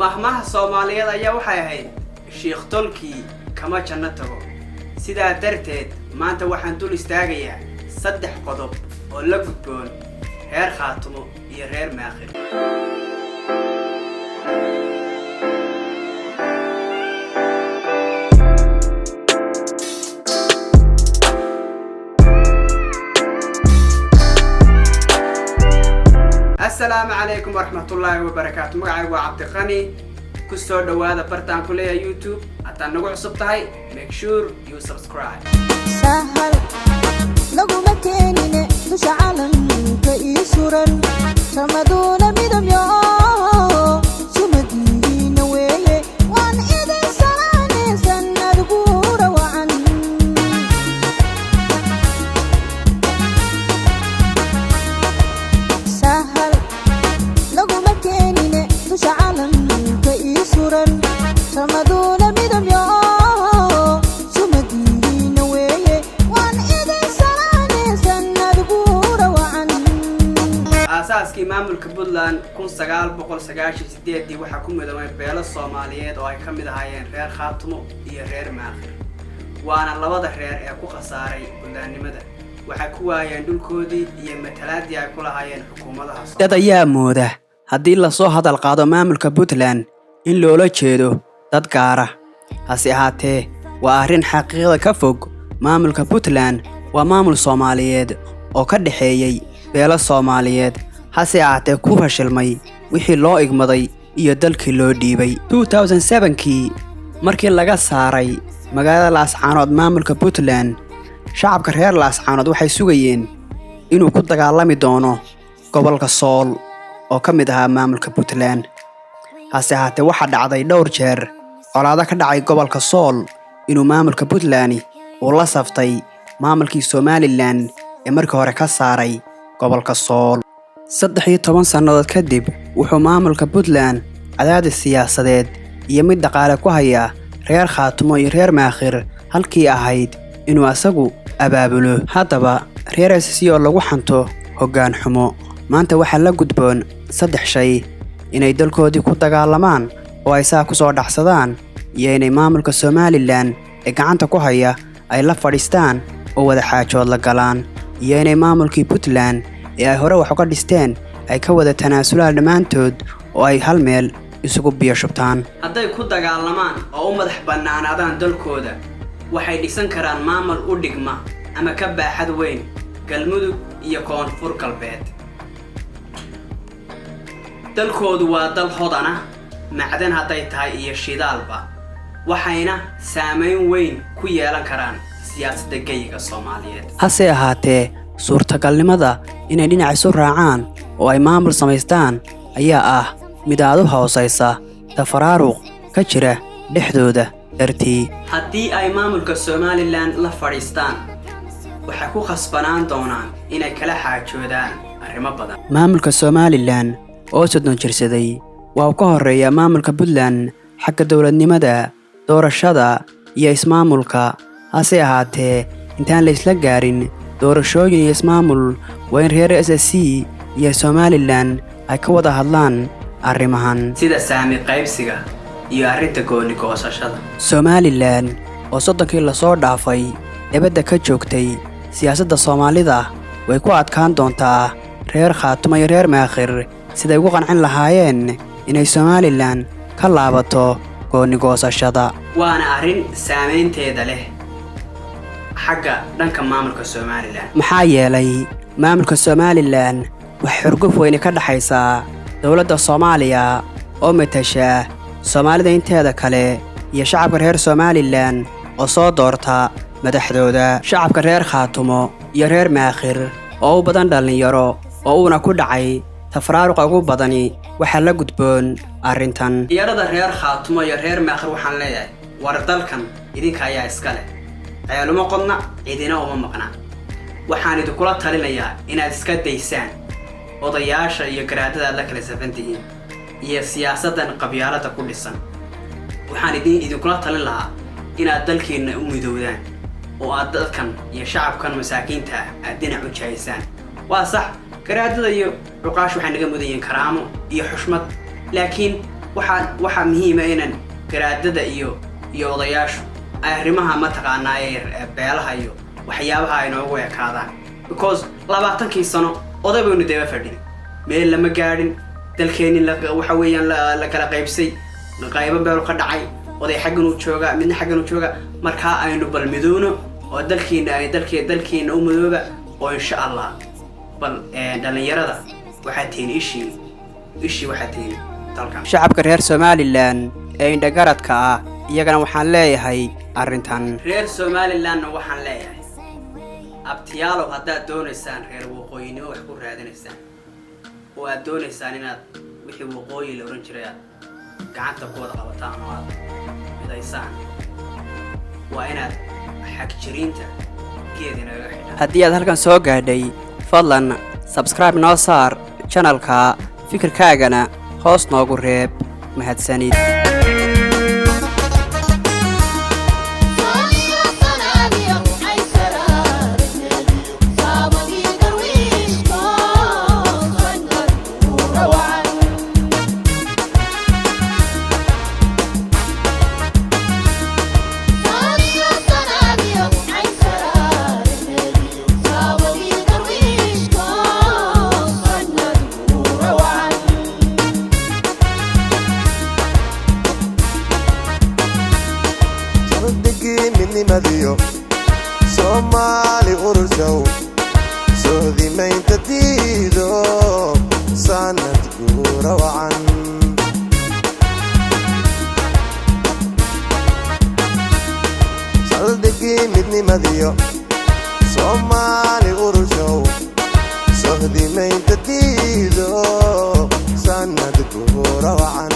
mahmaha Soomaaliyeed ayaa waxay ahayd Sheekh Tolkii kama janno tago sidaa darteed maanta waxaan dul istaagayaa 3 qodob oo la gudboon reer Khaatumo iyo reer Maakhir. السلام عليكم ورحمة الله وبركاته. مقعي وعبد الغني كسر دواذا برتان كلية يوتيوب حتى نقول صبتهاي make sure you subscribe. سهل لو مكاننا مش عالم كيسورا سمدون مدم يا سمدين ويه وان إذا سراني سند بورا وعن سهل لو مكاننا مش عالم كيسورا سمدون مدم يا أساسكي maamulka Puntland 1998 waxa ku midoobay beelo Soomaaliyeed oo ay ka mid ahaayeen reer Khaatumo iyo reer Maakhir waana labada reer ee ku khasaaray Puntlandnimada waxa ku waayeen dhulkoodii iyo matalaadii ay ku lahaayeen xukuumadaha dad ayaa mooda haddii la soo hadal qaado maamulka Puntland in loola jeedo dad gaar ah hase ahaatee waa arrin xaqiiqada ka fog maamulka Puntland waa maamul Soomaaliyeed oo ka dhaxeeyay beelo Soomaaliyeed hase ahaatee ku fashilmay wixii loo igmaday iyo dalkii loo dhiibay 2007kii markii laga saaray magaalada Laascaanood maamulka Puntland shacabka reer Laascaanood waxay sugayeen inuu ku dagaalami doono gobolka Sool oo ka mid ahaa maamulka Puntland hase ahaatee waxa dhacday dhowr jeer colaado ka dhacay gobolka Sool inuu maamulka Puntland uu la saftay maamulkii Somaliland ee markii hore ka saaray gobolka Sool 13 sanadood kadib wuxuu maamulka Puntland cadaadis siyaasadeed iyo mid dhaqaale ku haya reer Khaatumo iyo reer Maakhir halkii ahayd inuu asagu abaabulo haddaba reer SSC oo lagu xanto hoggaan xumo maanta waxa la gudboon 3 shay inay dalkoodii ku dagaalamaan oo ay saa ku soo dhaxsadaan iyo inay maamulka Somaliland ee gacanta ku haya ay la fadhiistaan oo wada xaajood la galaan iyo inay maamulkii Puntland ee ay hore wax uga dhisteen ay ka wada tanaasulaan dhamaantood oo ay hal meel isugu biyo shubtaan hadday ku dagaalamaan oo u madax bannaanaadaan dalkooda waxay dhisan karaan maamul u dhigma ama ka baaxad weyn galmudug iyo koonfur galbeed dalkoodu waa dal hodan ah macdan hadday tahay iyo shidaalba waxayna saameyn weyn ku yeelan karaan siyaasadda geyga Soomaaliyeed hase ahaatee suurtagalnimada inay dhinac isu raacaan oo ay maamul samaystaan ayaa ah mid aad u hooseysa tafaraaruq ka jira dhexdooda dartii haddii ay maamulka Somaliland la fadhiistaan waxa ku khasbanaan doonaan inay kala xaajoodaan arrimo badan maamulka Somaliland oo sodon jirsaday waa ka horeeya maamulka Puntland xagga dawladnimada doorashada iyo ismaamulka hase ahaatee intaan la isla gaarin doorashooyin iyo ismaamul waa in reer SSC iyo Somaliland ay ka wada hadlaan arrimahan sida saami qaybsiga iyo arrinta gooni goosashada Somaliland oo sodonkii la soo dhaafay dibadda ka joogtay siyaasadda Soomaalida way ku adkaan doontaa reer Khaatumo iyo reer Maakhir siday ugu qancin lahaayeen inay Somaliland ka laabato gooni goosashada waana arrin saameynteeda leh xagga dhanka maamulka Somaliland maxaa yeelay maamulka Somaliland wax xurguf weyn ka dhaxaysa dawladda Soomaaliya oo matasha Soomaalida inteeda kale iyo shacabka reer Somaliland oo soo doorta madaxdooda shacabka reer Khaatumo iyo reer Maakhir oo u badan dhalinyaro oo una ku dhacay tafaraaruq ugu badani waxa la gudboon arrintan iyada reer Khaatumo iyo reer Maakhir waxaan leeyahay war dalkan idinka ayaa iska leh ayaluma qodna cidina uma maqna waxaan idinkula talinayaa inaad iska daysaan odayaasha iyo garaadada la kala safantihiin iyo siyaasadan qabyaalada ku dhisan waxaan idinkula talin lahaa inaad dalkiina u midoodaan oo aad dalkan iyo shacabkan masaakiinta aad dhinac u jahaysaan waa sax garaadada iyo cuqaash waxay naga mudan yihiin karaamo iyo xushmad laakiin waxaa muhiima inaan garaadada iyo odayaashu ay arrimaha mataqaanaa ee beelaha iyo waxyaabaha ay noogu ekaadaan because 20 sano oday baynu daba fadhin meel lama gaadhin dalkeeni waxa weeyaan la kala qaybsay qaybo beelo ka dhacay oday xaggan uu jooga midna xaggan uu jooga marka aynu bal midoono oo dalkeena u midooba oo insha Allah bal dhalinyarada waxa tiin ishi waxa tiin dalka shacabka reer Somaliland ee indhagaradka ah iyagana waxaan leeyahay arintan reer Somaliland waxaan leeyahay abtiyaalo hadda doonaysaan reer waqooyinimo wax ku raadinaysaan oo aad doonaysaan inaad wixii waqooyi la oran jiray gacanta ku wada qabataan oo aad midaysaan waa inaad xaq jiriinta geedina laga xidhaa haddii aad halkan soo gaadhay fadlan subscribe noo saar channelka fikirkaagana hoos noogu reeb mahadsanid مديو Somali urushow Sohdi maynta diido sanadku rawacan Saldigi midnimadiyo Somali urushow Sohdi maynta diido sanadku rawacan